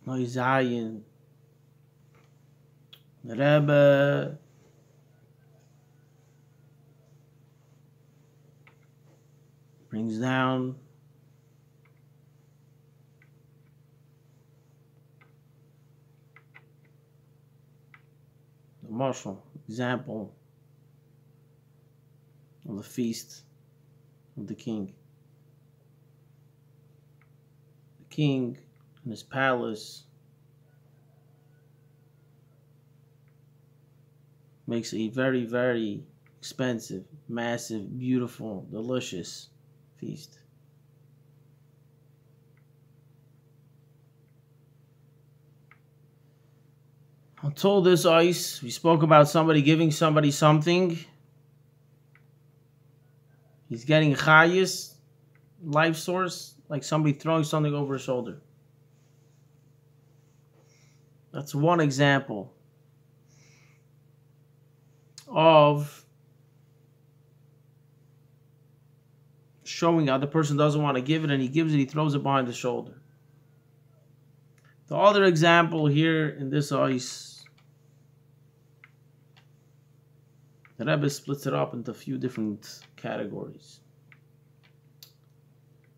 no Zion. The Rebbe brings down the marshal example of the feast of the king. The king in his palace makes a very, very expensive, massive, beautiful, delicious feast. Until this ice, we spoke about somebody giving somebody something. He's getting chayis, life source, like somebody throwing something over his shoulder. That's one example of showing how the person doesn't want to give it, and he gives it, he throws it behind the shoulder. The other example here in this ice, the Rebbe splits it up into a few different categories.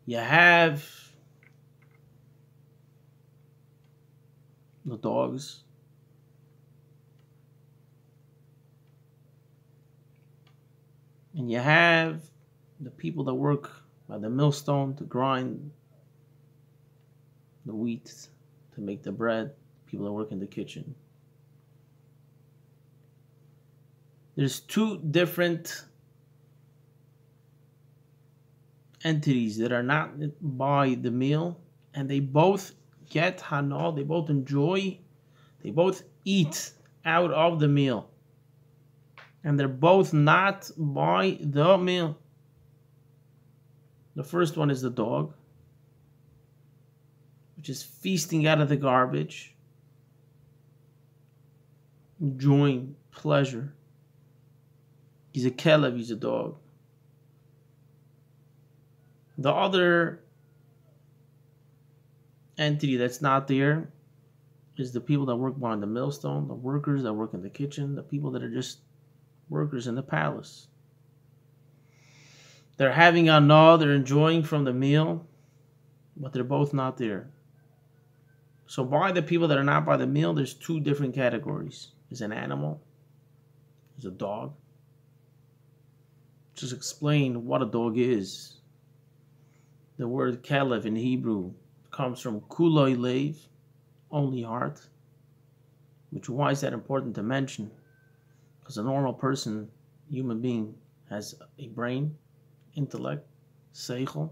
You have the dogs, and you have the people that work by the millstone to grind the wheat, to make the bread, people that work in the kitchen. There's two different entities that are not by the meal, and they both get hana, they both enjoy, they both eat out of the meal. And they're both not by the meal. The first one is the dog, which is feasting out of the garbage, enjoying pleasure. He's a kelev, he's a dog. The other entity that's not there is the people that work behind the millstone, the workers that work in the kitchen, the people that are just workers in the palace. They're having anah, they're enjoying from the meal, but they're both not there. So by the people that are not by the meal, there's two different categories. There's an animal, there's a dog. Just explain what a dog is. The word kelev in Hebrew comes from kuloi leiv, only heart. Which, why is that important to mention? Because a normal person, human being, has a brain, intellect, seichel.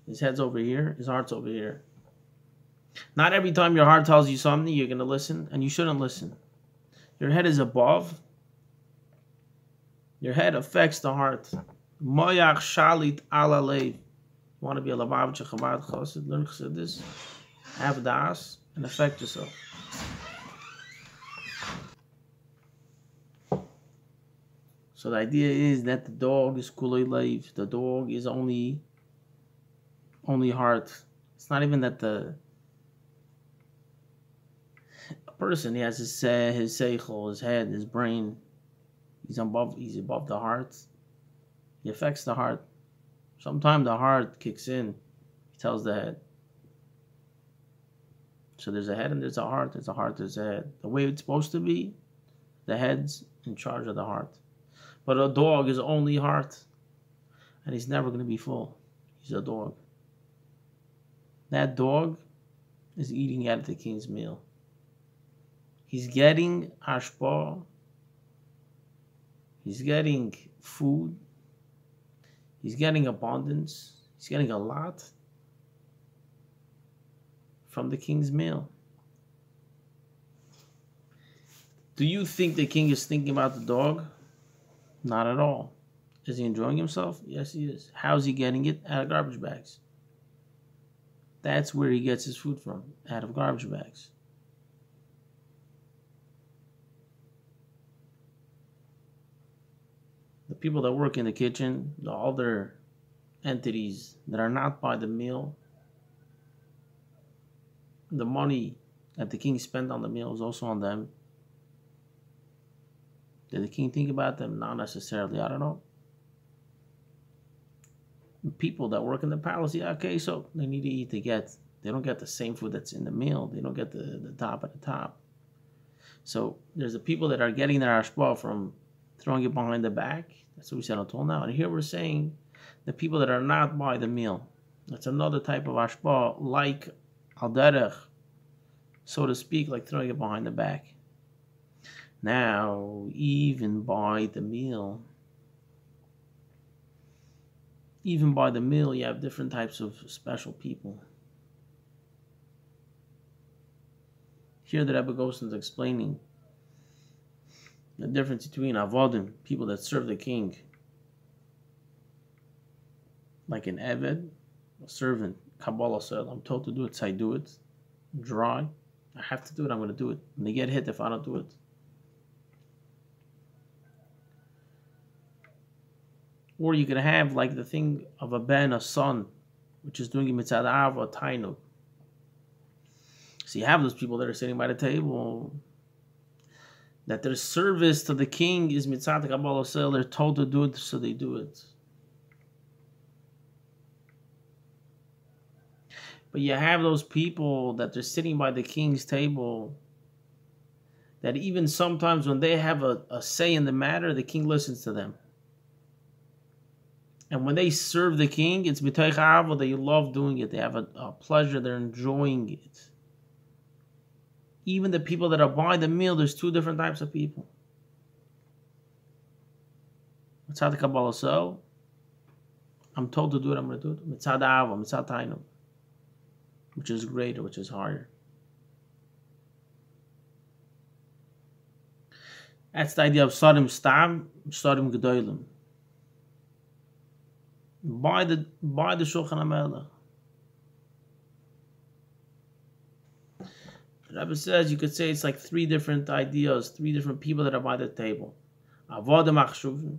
His head's over here, his heart's over here. Not every time your heart tells you something, you're going to listen, and you shouldn't listen. Your head is above. Your head affects the heart. Moyach shalit ala leiv. You want to be a Lubavitcher Chabad Chassid, learn Chassidus, have das, and affect yourself. So the idea is that the dog is kulei leiv. The dog is only heart. It's not even that a person, he has his seichel, his head, his brain. He's above the heart. He affects the heart. Sometimes the heart kicks in. He tells the head. So there's a head and there's a heart. There's a heart, there's a head. The way it's supposed to be, the head's in charge of the heart. But a dog is only heart. And he's never going to be full. He's a dog. That dog is eating out of the king's meal. He's getting hashpah. He's getting food. He's getting abundance. He's getting a lot from the king's meal. Do you think the king is thinking about the dog? Not at all. Is he enjoying himself? Yes, he is. How's he getting it? Out of garbage bags. That's where he gets his food from, out of garbage bags. The people that work in the kitchen, the other entities that are not by the meal, the money that the king spent on the meal is also on them. Did the king think about them? Not necessarily. I don't know. People that work in the palace, yeah, okay, so they need to eat. They don't get the same food that's in the meal. They don't get the top at the top. So there's the people that are getting their hashpah from throwing it behind the back. That's what we said until now. And here we're saying the people that are not by the meal. That's another type of hashpah, like al derech, so to speak, like throwing it behind the back. Now, even by the meal, you have different types of special people. Here the Rebbe goes into explaining the difference between avodim, people that serve the king, like an eved, a servant, Kabbalah said, I'm told to do it, so I do it. Dry, I have to do it, I'm going to do it. And they get hit if I don't do it. Or you can have like the thing of a ben, a son, which is doing a mitzad av, a tainug. So you have those people that are sitting by the table, that their service to the king is mitzad Kabbalah sel. They're told to do it, so they do it. But you have those people that they're sitting by the king's table, that even sometimes when they have a say in the matter, the king listens to them. And when they serve the king, it's b'toich avo, they love doing it. They have a pleasure. They're enjoying it. Even the people that are by the meal, there's two different types of people. Mitzad Kabbalah so, I'm told to do it, I'm going to do it. Mitzad avo, mitzad tainug, which is greater, which is higher. That's the idea of sarim stam, sarim gedolim. By the Shulchan HaMelech. The Rebbe says you could say it's like three different ideas, three different people that are by the table. Avodah machshuvim,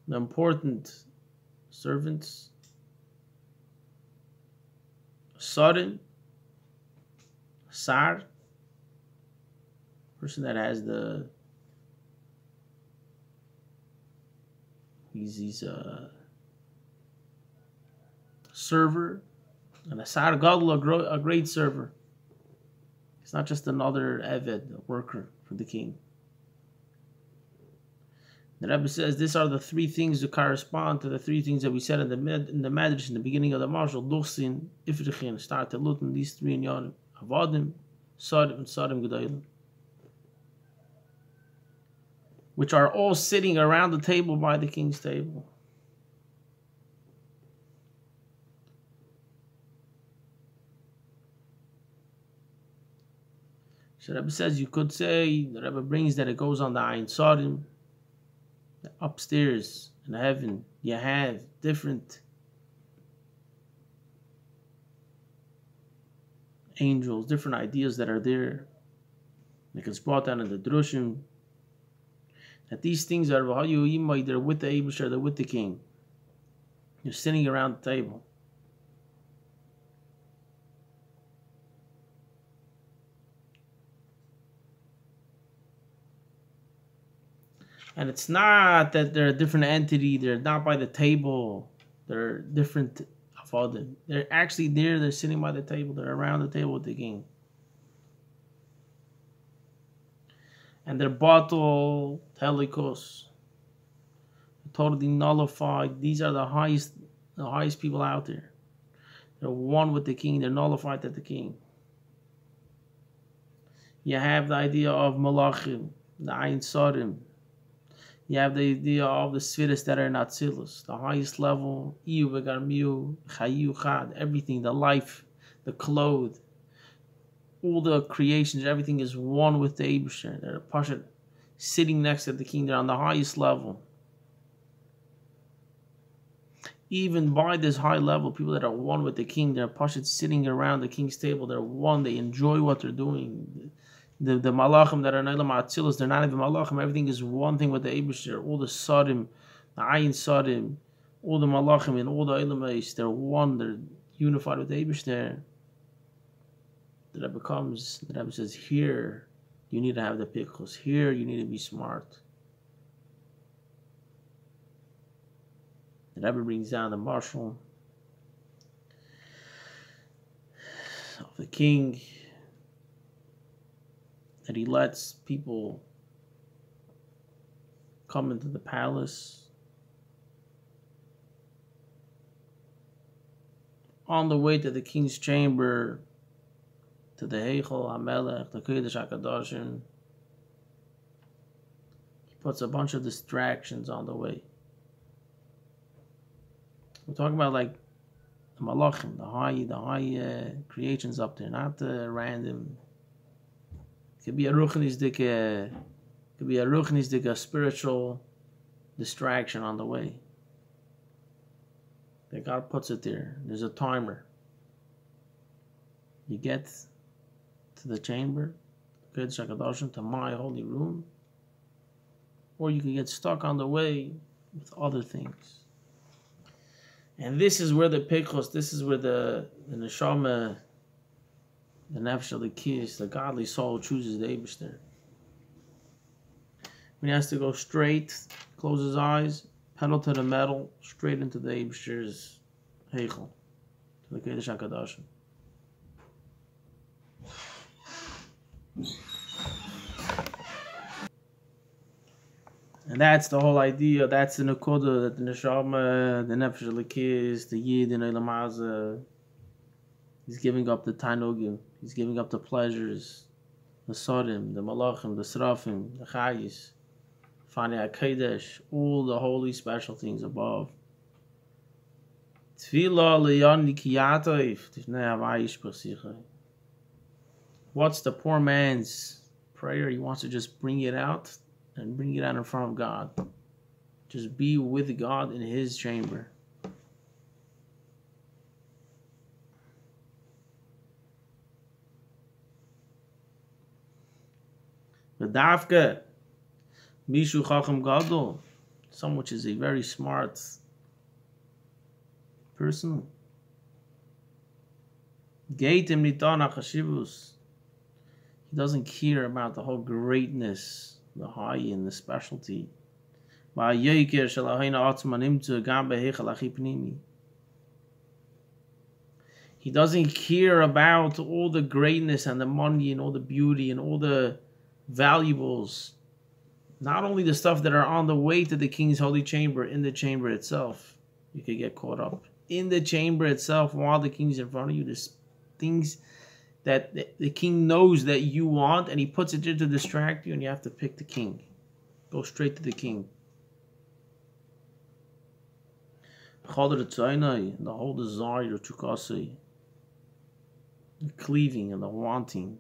the important servants. Sarim, sar, person that has he's a server, and a sar gadol, a great server. It's not just another eved, a worker for the king. The Rebbe says these are the three things that correspond to the three things that we said in the Medrash in the beginning of the Marshal. Duchsin, Ifrichin, start to look in these three in Yonim. Avodim, Sarim, and Sarim Gedolim. Which are all sitting around the table by the king's table. So the Rebbe says you could say, the Rebbe brings that it goes on the Ayin Sarim. Upstairs in heaven, you have different angels, different ideas that are there. Like it's brought down in the Drushim, that these things are they're with the Eibusher, they're with the king. You're sitting around the table. And it's not that they're a different entity, they're not by the table, they're different avodim. They're actually there, they're sitting by the table, they're around the table with the king. And they're bottle telikos, totally nullified. These are the highest people out there. They're one with the king, they're nullified to the king. You have the idea of malachim, the Ayin Sarim. You have the idea of the spheres that are in Atzilus, the highest level, Iyu v'garmiu, Chayu Chad, everything, the life, the clothes, all the creations, everything is one with the Eibusher. They're Pashat sitting next to the king, they're on the highest level. Even by this high level, people that are one with the king, they're Pashat sitting around the king's table, they're one, they enjoy what they're doing. The malachim that are in Eilam Atzilus, they're not even malachim. Everything is one thing with the Eibusher. All the Sarim, the Ayin Sarim, all the malachim and all the Eilam Eis, they're one. They're unified with the Eibusher. the Rebbe says, here you need to have the pickles. Here you need to be smart. The Rebbe brings down the marshal of the king, that he lets people come into the palace. On the way to the king's chamber, to the Heichal HaMelech, the Kodesh HaKadoshim, he puts a bunch of distractions on the way. We're talking about like the Malachim, the high creations up there, not the random. It could be a ruchnisdik, a spiritual distraction on the way. That God puts it there. There's a timer. You get to the chamber, to my holy room, or you can get stuck on the way with other things. And this is where the pichos, this is where the neshama, the nefesh of the kis, the godly soul chooses the Eibishter. When he has to go straight, close his eyes, pedal to the metal, straight into the Eibishter's heichel, to the Kodesh HaKadoshim. And that's the whole idea. That's the nekoda that the neshama, the nefesh of the kis, the yid in Olam Hazeh, he's giving up the tanugim, he's giving up the pleasures, the sodim, the malachim, the srafim, the chayis, Fani HaKodesh, all the holy special things above. What's the poor man's prayer? He wants to just bring it out and bring it out in front of God. Just be with God in his chamber. V'dafka Mishu Chacham Gadol, someone which is a very smart person. Geitim Nitana Chashivus. He doesn't care about the whole greatness, the high and the specialty. He doesn't care about all the greatness and the money and all the beauty and all the valuables. Not only the stuff that are on the way to the king's holy chamber, in the chamber itself, you could get caught up. In the chamber itself, while the king's in front of you, there's things that the king knows that you want, and he puts it there to distract you, and you have to pick the king. Go straight to the king. The whole desire, the cleaving and the wanting,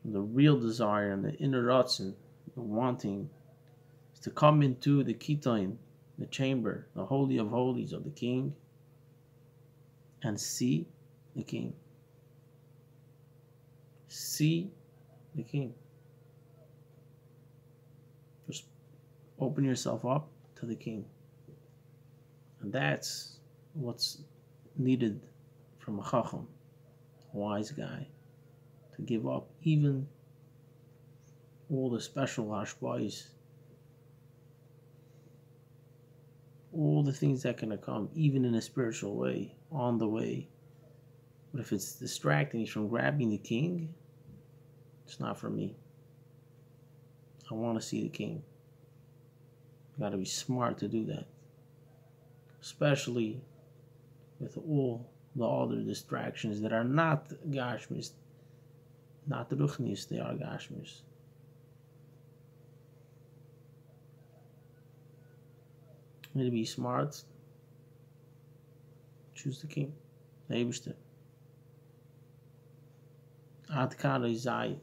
and the real desire and the inner ratzon, the wanting, is to come into the kitain, the chamber, the holy of holies of the king, and see the king. See the king. Just open yourself up to the king. And that's what's needed from a chacham, a wise guy, to give up even all the special hashbais, all the things that can come, even in a spiritual way, on the way. But if it's distracting you from grabbing the king, it's not for me. I want to see the king. You got to be smart to do that. Especially with all the other distractions that are not gashmis, not the ruchnis, they are gashmis. You need to be smart. Choose the king. The Eibishter. Ad kana Zai.